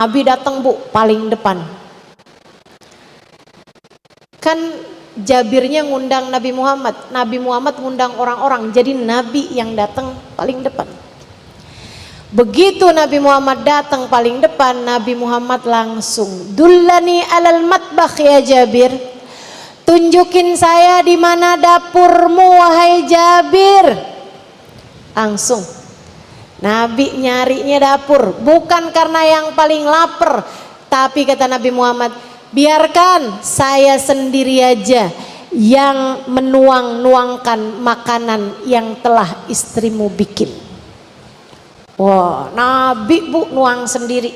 Nabi datang bu paling depan. Kan Jabirnya ngundang Nabi Muhammad ngundang orang-orang, jadi Nabi yang datang paling depan. Begitu Nabi Muhammad datang paling depan, Nabi Muhammad langsung, dullani alal matbakh ya Jabir, tunjukin saya di mana dapurmu wahai Jabir. Langsung Nabi nyarinya dapur, bukan karena yang paling lapar, tapi kata Nabi Muhammad, biarkan saya sendiri aja yang menuang-nuangkan makanan yang telah istrimu bikin. Wah, Nabi bu nuang sendiri.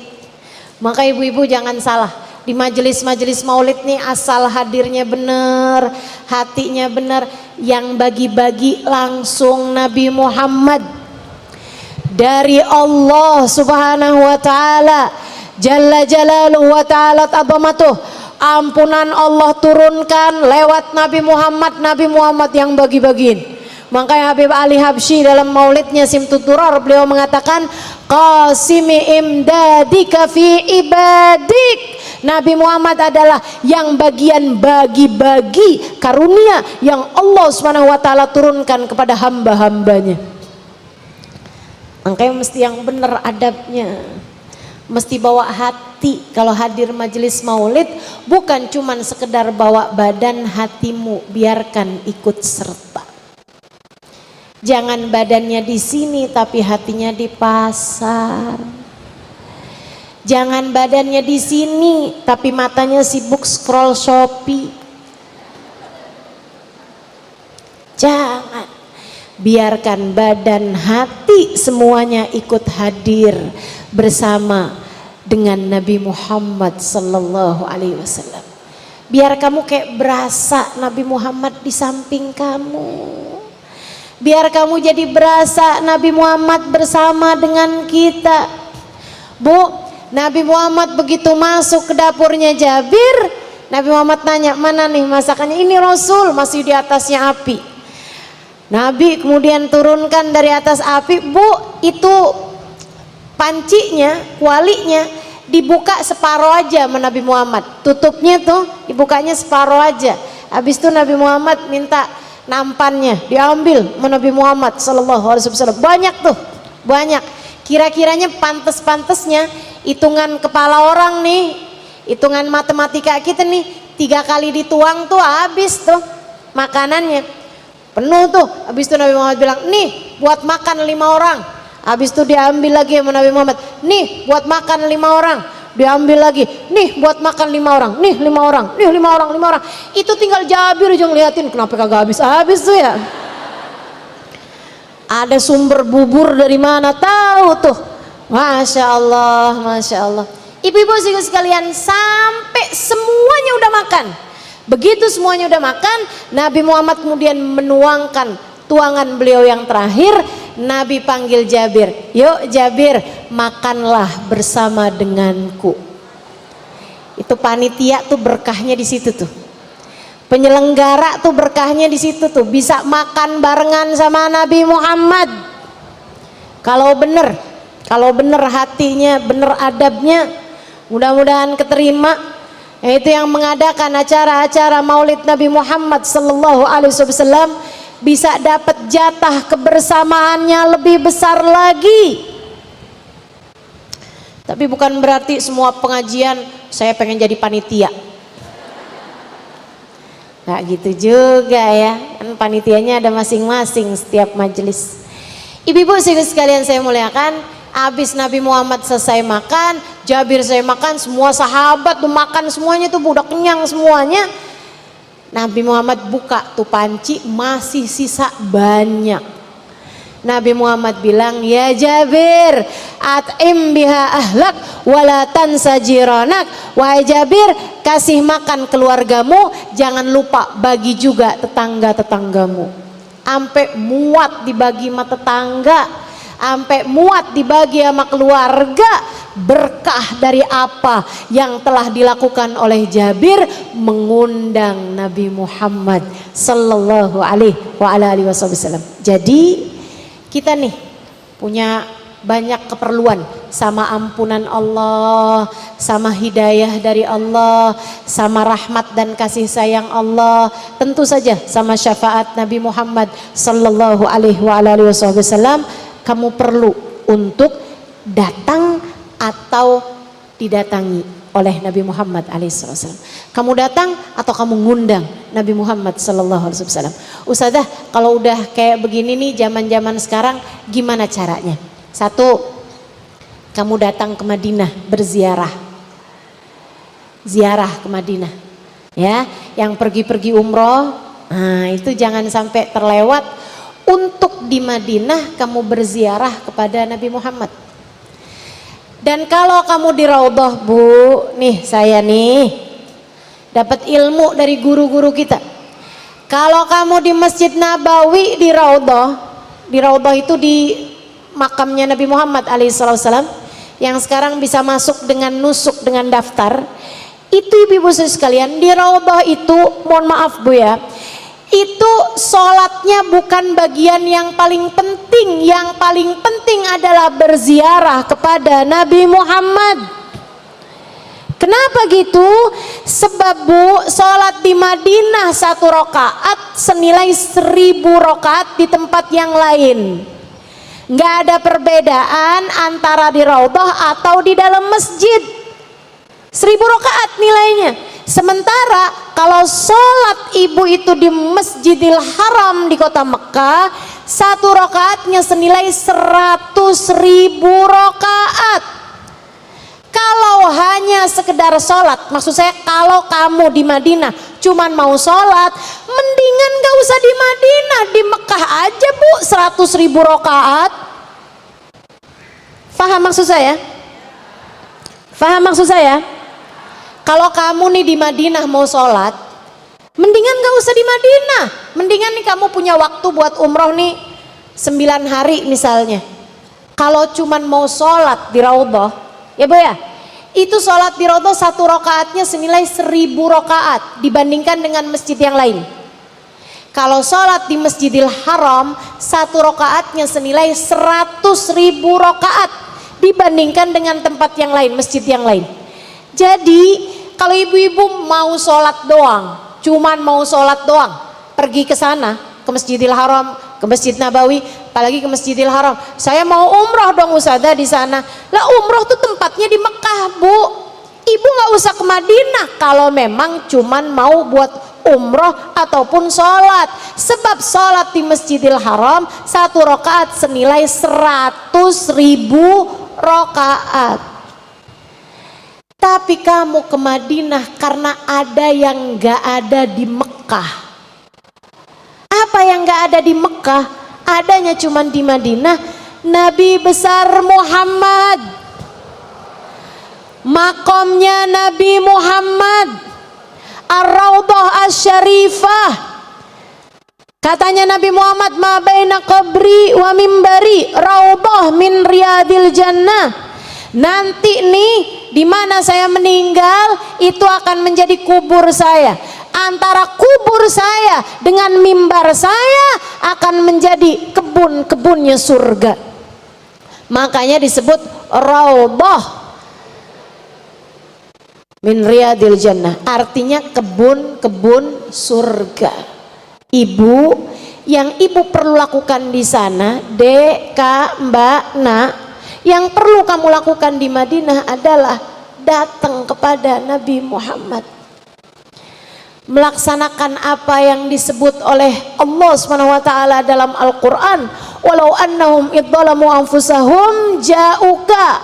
Maka ibu-ibu jangan salah, di majelis-majelis maulid nih asal hadirnya bener, hatinya bener, yang bagi-bagi langsung Nabi Muhammad. Dari Allah subhanahu wa ta'ala jalla jalaluhu wa ta'ala azamatuh, ampunan Allah turunkan lewat Nabi Muhammad yang bagi-bagiin. Makanya Habib Ali Habsyi dalam maulidnya Simtuturar beliau mengatakan, qasimi imdadika fi ibadik, Nabi Muhammad adalah yang bagian bagi-bagi karunia yang Allah subhanahu wa ta'ala turunkan kepada hamba-hambanya. Makanya mesti yang benar adabnya, mesti bawa hati. Kalau hadir majelis maulid bukan cuman sekedar bawa badan, hatimu biarkan ikut serta. Jangan badannya di sini tapi hatinya di pasar. Jangan badannya di sini tapi matanya sibuk scroll Shopee. Jangan. Biarkan badan, hati semuanya ikut hadir bersama dengan Nabi Muhammad sallallahu alaihi wasallam. Biar kamu kayak berasa Nabi Muhammad di samping kamu. Biar kamu jadi berasa Nabi Muhammad bersama dengan kita. Bu, Nabi Muhammad begitu masuk ke dapurnya Jabir, Nabi Muhammad nanya, mana nih masakannya? Ini Rasul, masih di atasnya api. Nabi kemudian turunkan dari atas api, bu, itu pancinya, kualinya dibuka separuh aja sama Nabi Muhammad, tutupnya tuh dibukanya separuh aja. Habis itu Nabi Muhammad minta nampannya diambil sama Nabi Muhammad sallallahu alaihi wasallam. Banyak tuh, banyak. Kira-kiranya pantes-pantesnya hitungan kepala orang nih, hitungan matematika kita nih, 3 kali dituang tuh habis tuh makanannya. Penuh tuh. Habis itu Nabi Muhammad bilang, nih buat makan 5 orang. Habis itu diambil lagi sama Nabi Muhammad, nih buat makan 5 orang. Diambil lagi, nih buat makan 5 orang, nih 5 orang, nih 5 orang, 5 orang. Itu tinggal Jabir aja ngeliatin, kenapa kagak habis-habis tuh ya. Ada sumber bubur dari mana tahu tuh. Masya Allah, Masya Allah. Ibu-ibu sekalian, sampai semuanya udah makan. Begitu semuanya udah makan, Nabi Muhammad kemudian menuangkan tuangan beliau yang terakhir. Nabi panggil Jabir, yuk Jabir, makanlah bersama denganku. Itu panitia tuh berkahnya di situ tuh. Penyelenggara tuh berkahnya di situ tuh, bisa makan barengan sama Nabi Muhammad. Kalau bener hatinya, bener adabnya, mudah-mudahan keterima. Itu yang mengadakan acara-acara Maulid Nabi Muhammad sallallahu alaihi wasallam bisa dapat jatah kebersamaannya lebih besar lagi. Tapi bukan berarti semua pengajian saya pengen jadi panitia. Nggak gitu juga ya, kan panitianya ada masing-masing setiap majelis. Ibu-ibu sekalian saya muliakan, habis Nabi Muhammad selesai makan, Jabir saya makan, semua sahabat tuh makan semuanya tuh udah kenyang semuanya. Nabi Muhammad buka tuh panci, masih sisa banyak. Nabi Muhammad bilang, ya Jabir, at'im biha ahlak wala tansa jiranak. Wahai Jabir, kasih makan keluargamu, jangan lupa bagi juga tetangga-tetanggamu. Ampe muat dibagi sama tetangga, ampe muat dibagi sama keluarga. Berkah dari apa yang telah dilakukan oleh Jabir, mengundang Nabi Muhammad sallallahu alaihi wasallam. Jadi kita nih punya banyak keperluan, sama ampunan Allah, sama hidayah dari Allah, sama rahmat dan kasih sayang Allah, tentu saja sama syafaat Nabi Muhammad sallallahu alaihi wasallam. Kamu perlu untuk datang atau didatangi oleh Nabi Muhammad SAW. Kamu datang atau kamu ngundang Nabi Muhammad SAW. Ustazah, kalau udah kayak begini nih zaman-zaman sekarang, gimana caranya? Satu, kamu datang ke Madinah berziarah, ziarah ke Madinah, ya. Yang pergi-pergi umroh, nah itu jangan sampai terlewat untuk di Madinah kamu berziarah kepada Nabi Muhammad. Dan kalau kamu di Raudhah, Bu, nih saya nih dapat ilmu dari guru-guru kita. Kalau kamu di Masjid Nabawi di Raudhah itu di makamnya Nabi Muhammad alaihissalam, yang sekarang bisa masuk dengan nusuk dengan daftar. Itu ibu-ibu sekalian, di Raudhah itu, mohon maaf Bu ya, itu sholatnya bukan bagian yang paling penting. Yang paling penting adalah berziarah kepada Nabi Muhammad. Kenapa gitu? Sebab Bu, sholat di Madinah 1 rakaat senilai 1000 rakaat di tempat yang lain. Nggak ada perbedaan antara di Raudhah atau di dalam masjid. 1000 rakaat nilainya. Sementara kalau sholat ibu itu di Masjidil Haram di kota Mekah, 1 rakaatnya senilai 100.000 rakaat. Kalau hanya sekedar sholat, maksud saya kalau kamu di Madinah cuman mau sholat, mendingan gak usah di Madinah, di Mekah aja Bu, 100.000 rakaat. Faham maksud saya? Faham maksud saya? Kalau kamu nih di Madinah mau sholat, mendingan gak usah di Madinah. Mendingan nih kamu punya waktu buat umroh nih 9 hari misalnya. Kalau cuman mau sholat di Raudhah, ya Bu ya, itu sholat di Raudhah 1 rakaatnya senilai 1000 rakaat dibandingkan dengan masjid yang lain. Kalau sholat di Masjidil Haram 1 rakaatnya senilai 100.000 rakaat dibandingkan dengan tempat yang lain, masjid yang lain. Jadi kalau ibu-ibu mau sholat doang, cuman mau sholat doang, pergi ke sana, ke Masjidil Haram, ke Masjid Nabawi, apalagi ke Masjidil Haram. Saya mau umroh dong Ustazah di sana. Lah umroh tuh tempatnya di Mekah Bu. Ibu nggak usah ke Madinah kalau memang cuman mau buat umroh ataupun sholat. Sebab sholat di Masjidil Haram 1 rakaat senilai 100.000 rakaat. Tapi kamu ke Madinah karena ada yang gak ada di Mekah. Apa yang gak ada di Mekah? Adanya cuma di Madinah. Nabi besar Muhammad, makomnya Nabi Muhammad, Ar-Raudhah Asy-Syarifah. Katanya Nabi Muhammad, ma baina qabri wa mimbari raudhah min riyadil jannah. Nanti nih di mana saya meninggal itu akan menjadi kubur saya. Antara kubur saya dengan mimbar saya akan menjadi kebun-kebunnya surga. Makanya disebut raudhah min riyadil jannah, artinya kebun-kebun surga. Ibu, yang ibu perlu lakukan di sana, Dek, Kak, Mbak, Nak, yang perlu kamu lakukan di Madinah adalah datang kepada Nabi Muhammad, melaksanakan apa yang disebut oleh Allah SWT dalam Al-Quran, walau annahum idzalamu anfusahum ja'uka,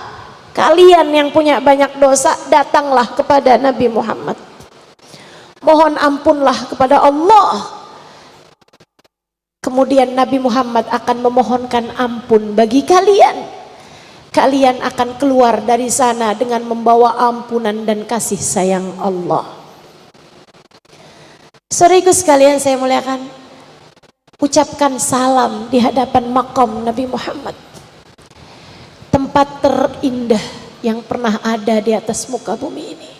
kalian yang punya banyak dosa datanglah kepada Nabi Muhammad, mohon ampunlah kepada Allah. Kemudian Nabi Muhammad akan memohonkan ampun bagi kalian. Kalian akan keluar dari sana dengan membawa ampunan dan kasih sayang Allah. Saudaraku sekalian saya muliakan, ucapkan salam di hadapan makam Nabi Muhammad, tempat terindah yang pernah ada di atas muka bumi ini.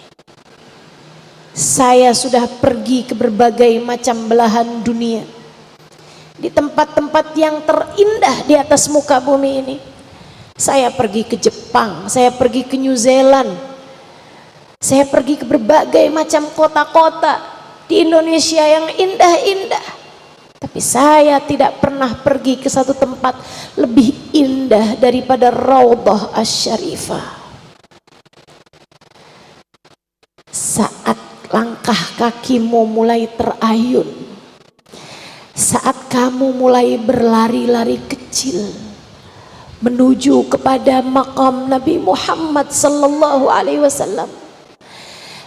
Saya sudah pergi ke berbagai macam belahan dunia, di tempat-tempat yang terindah di atas muka bumi ini. Saya pergi ke Jepang, saya pergi ke New Zealand, saya pergi ke berbagai macam kota-kota di Indonesia yang indah-indah. Tapi saya tidak pernah pergi ke satu tempat lebih indah daripada Raudhah Asy-Syarifah. Saat langkah kakimu mulai terayun, saat kamu mulai berlari-lari kecil menuju kepada makam Nabi Muhammad sallallahu alaihi wasallam,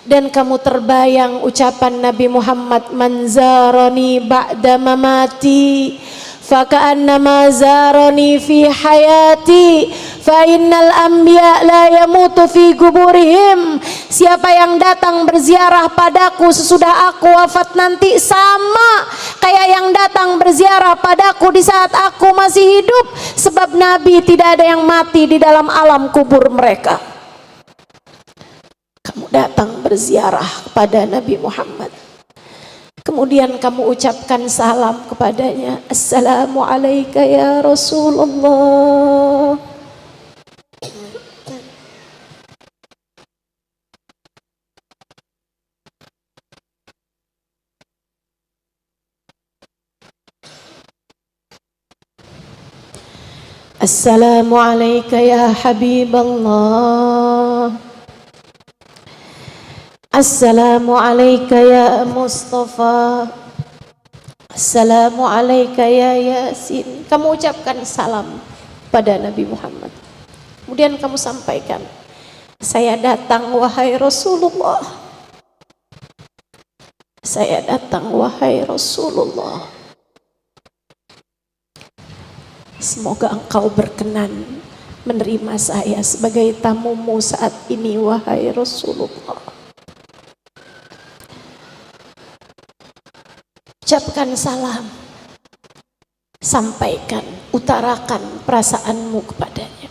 dan kamu terbayang ucapan Nabi Muhammad, man zarani ba'da mamati faka'annama zarani fi hayati fa innal anbiya la yamutu fi kuburihim. Siapa yang datang berziarah padaku sesudah aku wafat nanti sama kayak yang datang berziarah padaku di saat aku masih hidup, sebab Nabi tidak ada yang mati di dalam alam kubur mereka. Kamu datang berziarah kepada Nabi Muhammad, kemudian kamu ucapkan salam kepadanya, assalamu alayka ya Rasulullah. Assalamu alayka ya Habiballah. Assalamu alayka ya Mustafa. Assalamu alayka ya Yasin. Kamu ucapkan salam pada Nabi Muhammad. Kemudian kamu sampaikan, saya datang wahai Rasulullah. Saya datang wahai Rasulullah. Semoga engkau berkenan menerima saya sebagai tamumu saat ini wahai Rasulullah. Ucapkan salam, sampaikan, utarakan perasaanmu kepadanya.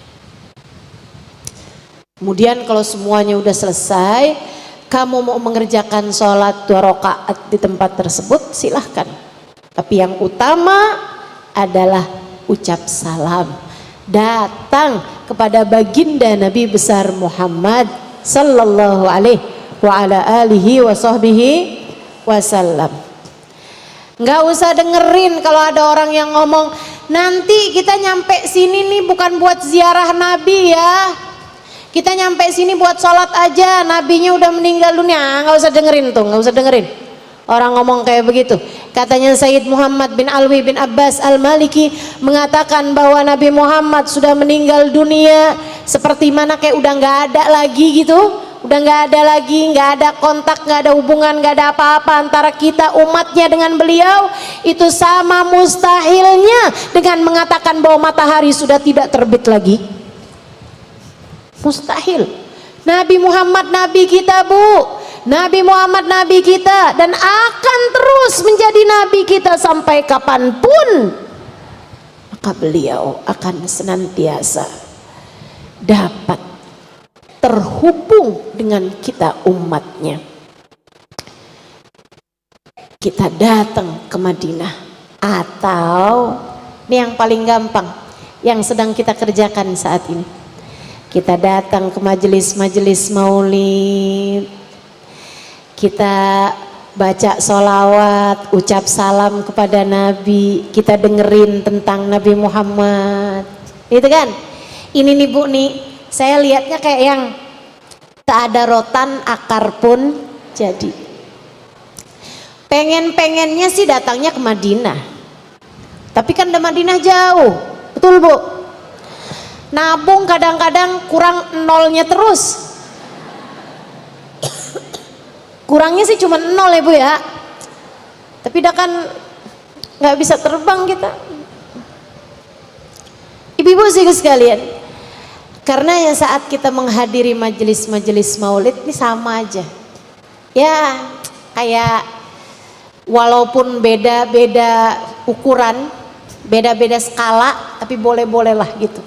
Kemudian kalau semuanya udah selesai, kamu mau mengerjakan sholat 2 rakaat di tempat tersebut, silahkan. Tapi yang utama adalah ucap salam, datang kepada baginda Nabi besar Muhammad sallallahu alaihi wa ala alihi wa sahbihi wasallam. Nggak usah dengerin kalau ada orang yang ngomong, nanti kita nyampe sini nih bukan buat ziarah Nabi ya, kita nyampe sini buat sholat aja, nabinya udah meninggal dunia. Nggak usah dengerin tuh, nggak usah dengerin orang ngomong kayak begitu. Katanya Sayyid Muhammad bin Alwi bin Abbas Al-Maliki mengatakan bahwa Nabi Muhammad sudah meninggal dunia seperti mana kayak udah nggak ada lagi gitu, udah nggak ada lagi, nggak ada kontak, nggak ada hubungan, nggak ada apa-apa antara kita umatnya dengan beliau. Itu sama mustahilnya dengan mengatakan bahwa matahari sudah tidak terbit lagi. Mustahil. Nabi Muhammad Nabi kita, Bu. Nabi Muhammad Nabi kita, dan akan terus menjadi Nabi kita sampai kapanpun. Maka beliau akan senantiasa dapat terhubung dengan kita umatnya. Kita datang ke Madinah, atau ini yang paling gampang yang sedang kita kerjakan saat ini, kita datang ke majelis-majelis maulid, kita baca sholawat, ucap salam kepada Nabi, kita dengerin tentang Nabi Muhammad, gitu kan? Ini nih Bu nih, saya lihatnya kayak yang tak ada rotan akar pun jadi. Pengen-pengennya sih datangnya ke Madinah, tapi kan di Madinah jauh, betul Bu? Nabung kadang-kadang kurang nolnya terus. Kurangnya sih cuma 0 ya Bu ya, tapi dah kan nggak bisa terbang kita. Ibu-ibu sekalian, karena yang saat kita menghadiri majelis-majelis maulid ini sama aja ya, kayak walaupun beda-beda ukuran, beda-beda skala, tapi boleh-bolehlah gitu.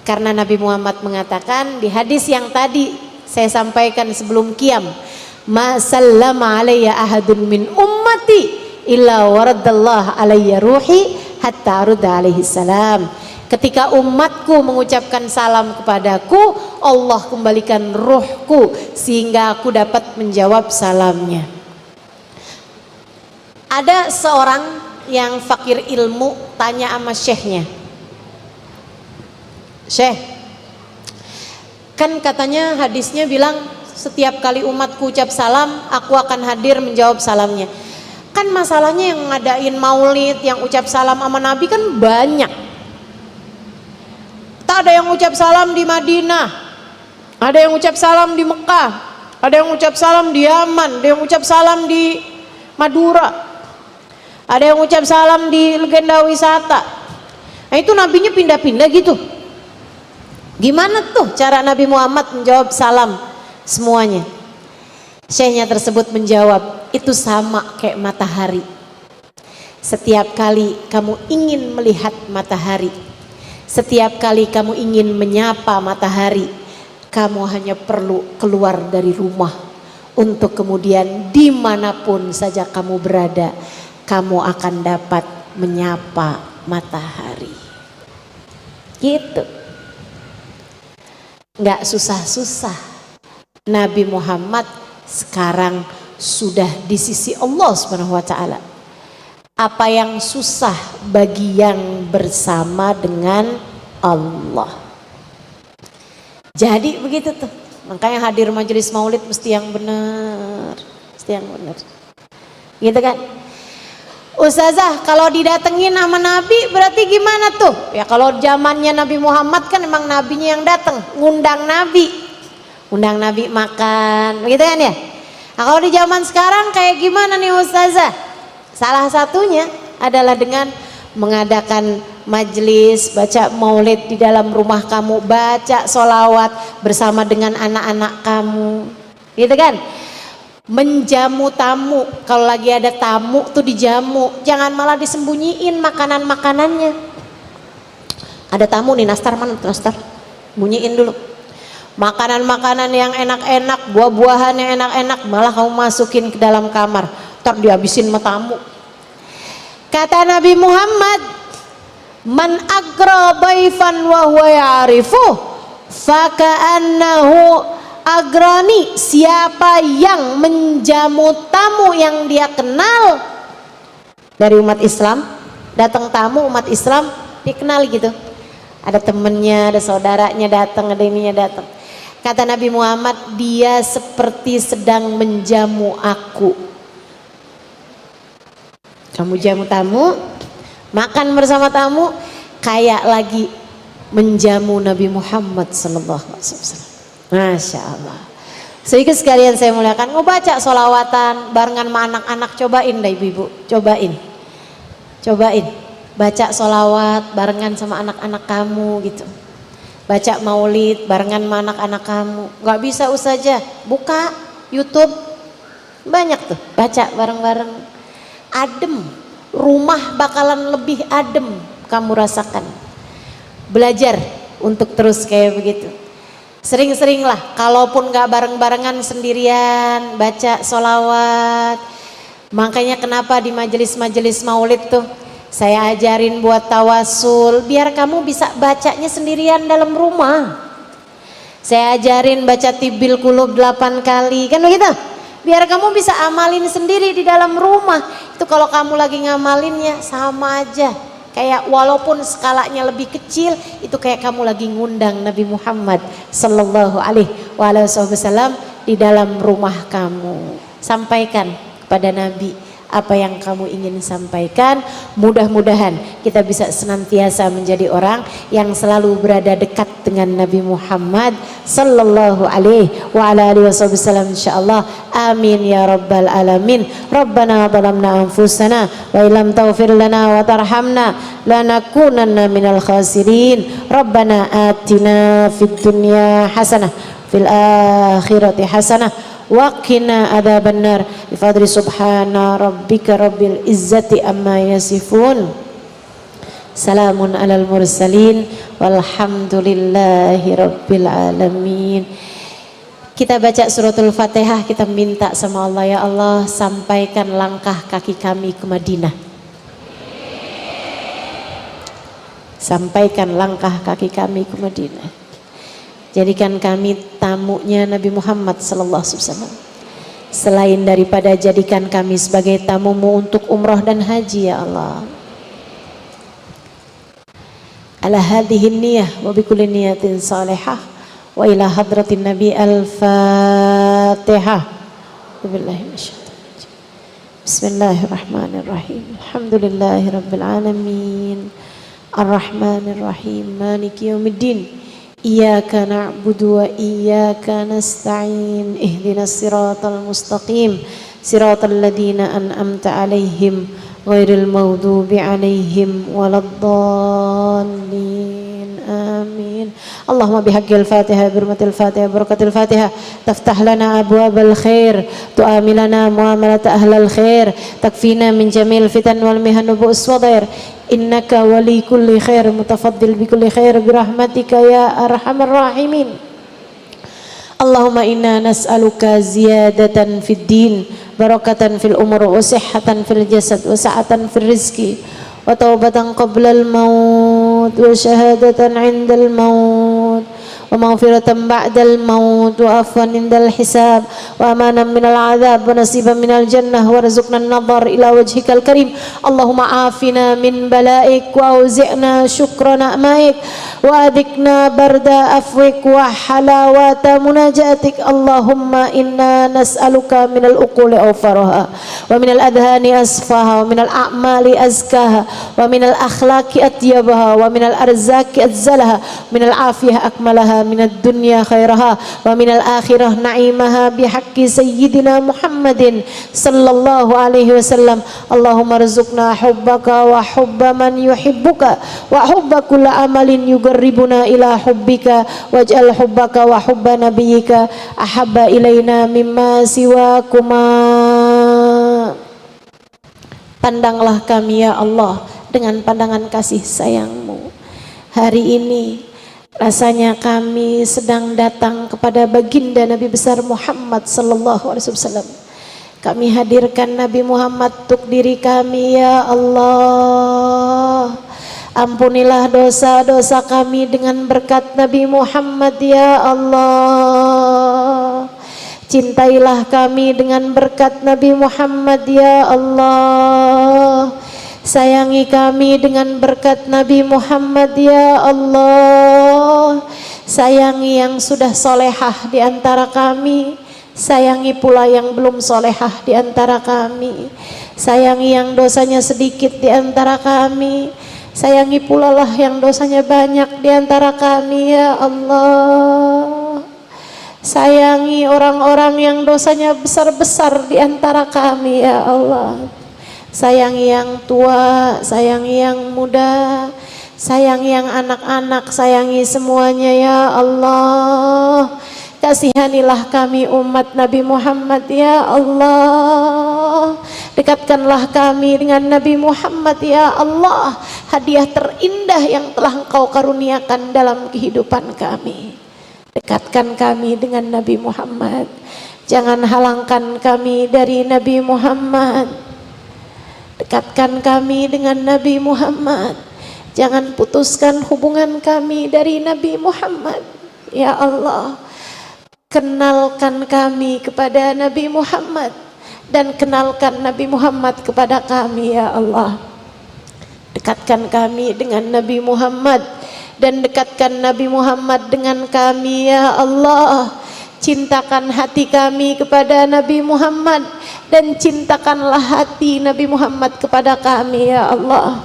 Karena Nabi Muhammad mengatakan di hadis yang tadi saya sampaikan sebelum qiyam, ma sallama alayya ahadun min ummati illa waradallah alayya ruhi hatta arudda alaihi salam. Ketika umatku mengucapkan salam kepadaku, Allah kembalikan ruhku sehingga aku dapat menjawab salamnya. Ada seorang yang fakir ilmu tanya sama syekhnya, "Syekh, kan katanya hadisnya bilang setiap kali umatku ucap salam, aku akan hadir menjawab salamnya. Kan masalahnya yang ngadain maulid, yang ucap salam sama Nabi kan banyak. Ada yang ucap salam di Madinah, ada yang ucap salam di Mekah, ada yang ucap salam di Yaman, ada yang ucap salam di Madura, ada yang ucap salam di legenda wisata. Nah itu nabinya pindah-pindah gitu. Gimana tuh cara Nabi Muhammad menjawab salam semuanya?" Syekhnya tersebut menjawab, "Itu sama kayak matahari. Setiap kali kamu ingin melihat matahari, setiap kali kamu ingin menyapa matahari, kamu hanya perlu keluar dari rumah untuk kemudian dimanapun saja kamu berada, kamu akan dapat menyapa matahari." Gitu. Nggak susah-susah. Nabi Muhammad sekarang sudah di sisi Allah Subhanahu wa taala. Apa yang susah bagi yang bersama dengan Allah. Jadi begitu tuh. Makanya hadir majelis maulid mesti yang benar, mesti yang benar. Gitu kan? Ustazah, kalau didatengin sama Nabi berarti gimana tuh? Ya kalau zamannya Nabi Muhammad kan emang nabinya yang datang, ngundang Nabi. Undang Nabi makan, begitu kan ya? Nah, kalau di zaman sekarang kayak gimana nih Ustazah? Salah satunya adalah dengan mengadakan majelis, baca maulid di dalam rumah kamu, baca sholawat bersama dengan anak-anak kamu, gitu kan? Menjamu tamu, kalau lagi ada tamu tuh dijamu, jangan malah disembunyiin makanan-makanannya. Ada tamu nih, nastar mana tuh nastar? Bunyiin dulu. Makanan-makanan yang enak-enak, buah-buahan yang enak-enak malah kamu masukin ke dalam kamar, ntar dihabisin sama tamu. Kata Nabi Muhammad, "Man agra baifan wa huwa ya'rifu faka'annahu agrani." Siapa yang menjamu tamu yang dia kenal dari umat Islam, datang tamu umat Islam dikenal gitu, ada temennya, ada saudaranya datang, ada ininya datang. Kata Nabi Muhammad, dia seperti sedang menjamu aku. Kamu jamu tamu, makan bersama tamu, kayak lagi menjamu Nabi Muhammad sallallahu alaihi wasallam. Masya Allah. Sedikit sekalian saya muliakan, ngebaca sholawatan barengan sama anak-anak, cobain dah ibu-ibu, cobain baca sholawat barengan sama anak-anak kamu gitu, baca maulid barengan sama anak-anak kamu. Nggak bisa Ustazah, buka YouTube, banyak tuh, baca bareng-bareng, adem, rumah bakalan lebih adem kamu rasakan. Belajar untuk terus kayak begitu. Sering-seringlah, kalaupun gak bareng-barengan sendirian, baca sholawat. Makanya kenapa di majelis-majelis maulid tuh saya ajarin buat tawasul, biar kamu bisa bacanya sendirian dalam rumah. Saya ajarin baca tibil kulub 8 kali, kan begitu? Biar kamu bisa amalin sendiri di dalam rumah. Itu kalau kamu lagi ngamalinnya sama aja, kayak walaupun skalanya lebih kecil, itu kayak kamu lagi ngundang Nabi Muhammad sallallahu alaihi wasallam di dalam rumah kamu. Sampaikan kepada Nabi apa yang kamu ingin sampaikan. Mudah-mudahan kita bisa senantiasa menjadi orang yang selalu berada dekat dengan Nabi Muhammad sallallahu alaihi wasallam, insyaallah. Amin ya rabbal alamin. Rabbana zalamna anfusana wa illam taghfir lana wa tarhamna lanakunanna minal khasirin. Rabbana atina fid dunya hasanah fil akhirati hasanah wa qina adzabannar. Bifadli subhana rabbika rabbil izzati amma yasifun. Salamun alal mursalin walhamdulillahi rabbil alamin. Kita baca suratul Fatihah, kita minta sama Allah, ya Allah sampaikan langkah kaki kami ke Madinah. Sampaikan langkah kaki kami ke Madinah. Jadikan kami tamunya Nabi Muhammad sallallahu alaihi wasallam. Selain daripada jadikan kami sebagai tamumu untuk umrah dan haji ya Allah. Ala hadhihi niyah wa bikulli niyatin salihah wa ila hadratin Nabi al-Fatihah. Billahi minasyaitonir. Bismillahirrahmanirrahim. Alhamdulillahirabbil alamin. Arrahmanir rahim. Maliki yaumiddin. Iyyaka na'budu wa iyyaka nasta'in. Ihdinas siratal mustaqim. Siratal ladzina an'amta 'alaihim ghairil maghdubi 'alaihim waladdallin. Amin. Allahumma bihaqqil Fatihah, birmatil Fatihah, barakatil Fatihah, taftah lana abwabal khair, tu'amilana muamalat ahlal khair, takfina min jamil fitan wal mihan wa bu'us wadair. Innaka wali kulli khair, mutafaddil bi kulli khair birahmatika ya arhamar rahimin. Allahumma inna nas'aluka ziyadatan fid din, barakatan fil umur, wa sihhatan fil jasad, wa sa'atan fil rizki, wa taubatan qablal maut, wa syahadatan 'indal maut, wa maghfiratan ba'dal maut, wa afwan indal hisab, wa amanan minal 'adzab, wa nasiban minal jannah, wa rizqna an-nadhar ila wajhikal karim. Allahumma afina min bala'ik, wa auzi'na syukra na'maik, wa adikna barda afwik, wa halawata munajatik. Allahumma inna nas'aluka minal uquli awfaraha, wa minal adhani asfaha, wa minal a'mali azkaha, wa minal akhlaqi atyabaha, wa minal arzaki adzalaha, minal afiyah akmalaha, minad dunya khairaha, wa minal akhirah na'imaha bihaqqi sayyidina Muhammadin sallallahu alaihi wasallam. Allahumma rizqna hubbaka wa hubba man yuhibbuka wa hubba kulli amalin yugarribuna ila hubbika, waj'al hubbaka wa hubba nabiyyika ahabba ilaina mimma siwakuma. Pandanglah kami ya Allah dengan pandangan kasih sayang-Mu. Hari ini rasanya kami sedang datang kepada baginda Nabi besar Muhammad sallallahu alaihi wasallam. Kami hadirkan Nabi Muhammad untuk diri kami ya Allah. Ampunilah dosa-dosa kami dengan berkat Nabi Muhammad ya Allah. Cintailah kami dengan berkat Nabi Muhammad ya Allah. Sayangi kami dengan berkat Nabi Muhammad ya Allah. Sayangi yang sudah solehah di antara kami, sayangi pula yang belum solehah di antara kami. Sayangi yang dosanya sedikit di antara kami, sayangi pula lah yang dosanya banyak di antara kami ya Allah. Sayangi orang-orang yang dosanya besar-besar di antara kami ya Allah. Sayangi yang tua, sayangi yang muda, sayangi yang anak-anak, sayangi semuanya ya Allah. Kasihanilah kami umat Nabi Muhammad ya Allah. Dekatkanlah kami dengan Nabi Muhammad ya Allah. Hadiah terindah yang telah Engkau karuniakan dalam kehidupan kami. Dekatkan kami dengan Nabi Muhammad. Jangan halangkan kami dari Nabi Muhammad. Dekatkan kami dengan Nabi Muhammad. Jangan putuskan hubungan kami dari Nabi Muhammad ya Allah. Kenalkan kami kepada Nabi Muhammad dan kenalkan Nabi Muhammad kepada kami ya Allah. Dekatkan kami dengan Nabi Muhammad dan dekatkan Nabi Muhammad dengan kami ya Allah. Cintakan hati kami kepada Nabi Muhammad dan cintakanlah hati Nabi Muhammad kepada kami ya Allah.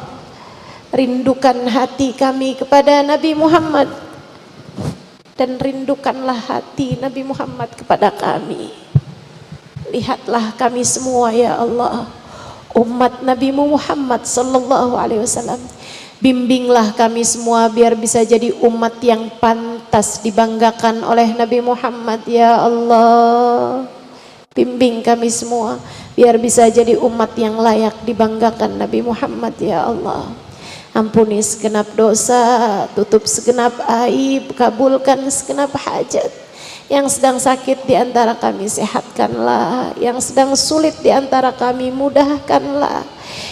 Rindukan hati kami kepada Nabi Muhammad dan rindukanlah hati Nabi Muhammad kepada kami. Lihatlah kami semua ya Allah, umat Nabi Muhammad sallallahu alaihi wasallam. Bimbinglah kami semua biar bisa jadi umat yang pantas dibanggakan oleh Nabi Muhammad ya Allah. Bimbing kami semua biar bisa jadi umat yang layak dibanggakan Nabi Muhammad ya Allah. Ampuni segenap dosa, tutup segenap aib, kabulkan segenap hajat. Yang sedang sakit di antara kami sehatkanlah, yang sedang sulit di antara kami mudahkanlah,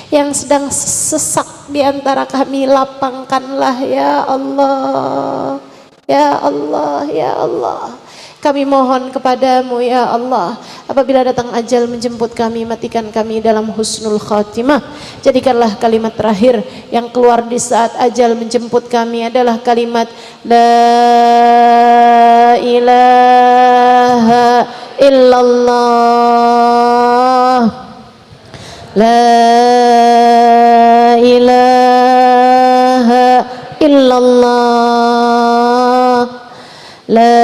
yang sedang sesak di antara kami lapangkanlah ya Allah. Ya Allah, ya Allah. Kami mohon kepadamu ya Allah, apabila datang ajal menjemput kami, matikan kami dalam husnul khatimah. Jadikanlah kalimat terakhir yang keluar di saat ajal menjemput kami adalah kalimat La ilaha illallah, La ilaha illallah, La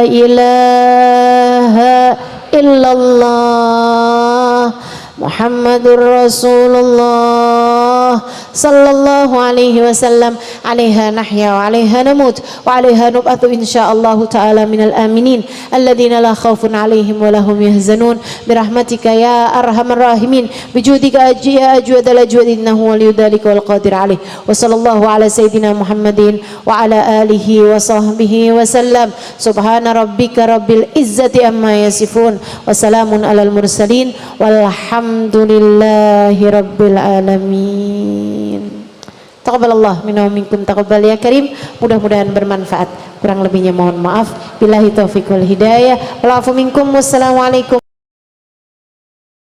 ilaha illallah, Muhammadur Rasulullah sallallahu alaihi wasallam. Alaiha nahya wa alaiha namut wa alaiha nub'atu insyaallah ta'ala minal aminin alladzina la khaufun alaihim wa lahum yahzanun birahmatika ya arhamar rahimin bijudika ya ajwadal ajwad innahu waliyudzalika wal qadir alaih. Wa sallallahu ala sayyidina Muhammadin wa ala alihi wa sahbihi wa sallam. Subhana rabbika rabbil izzati amma yasifun wa salamun alal mursalin walhamdulillahi rabbil alamin. Taqabbalallah minna wa minkum taqabbal ya karim. Mudah-mudahan bermanfaat. Kurang lebihnya mohon maaf. Billahi taufiq wal hidayah. Wal afu minkum. Wassalamualaikum.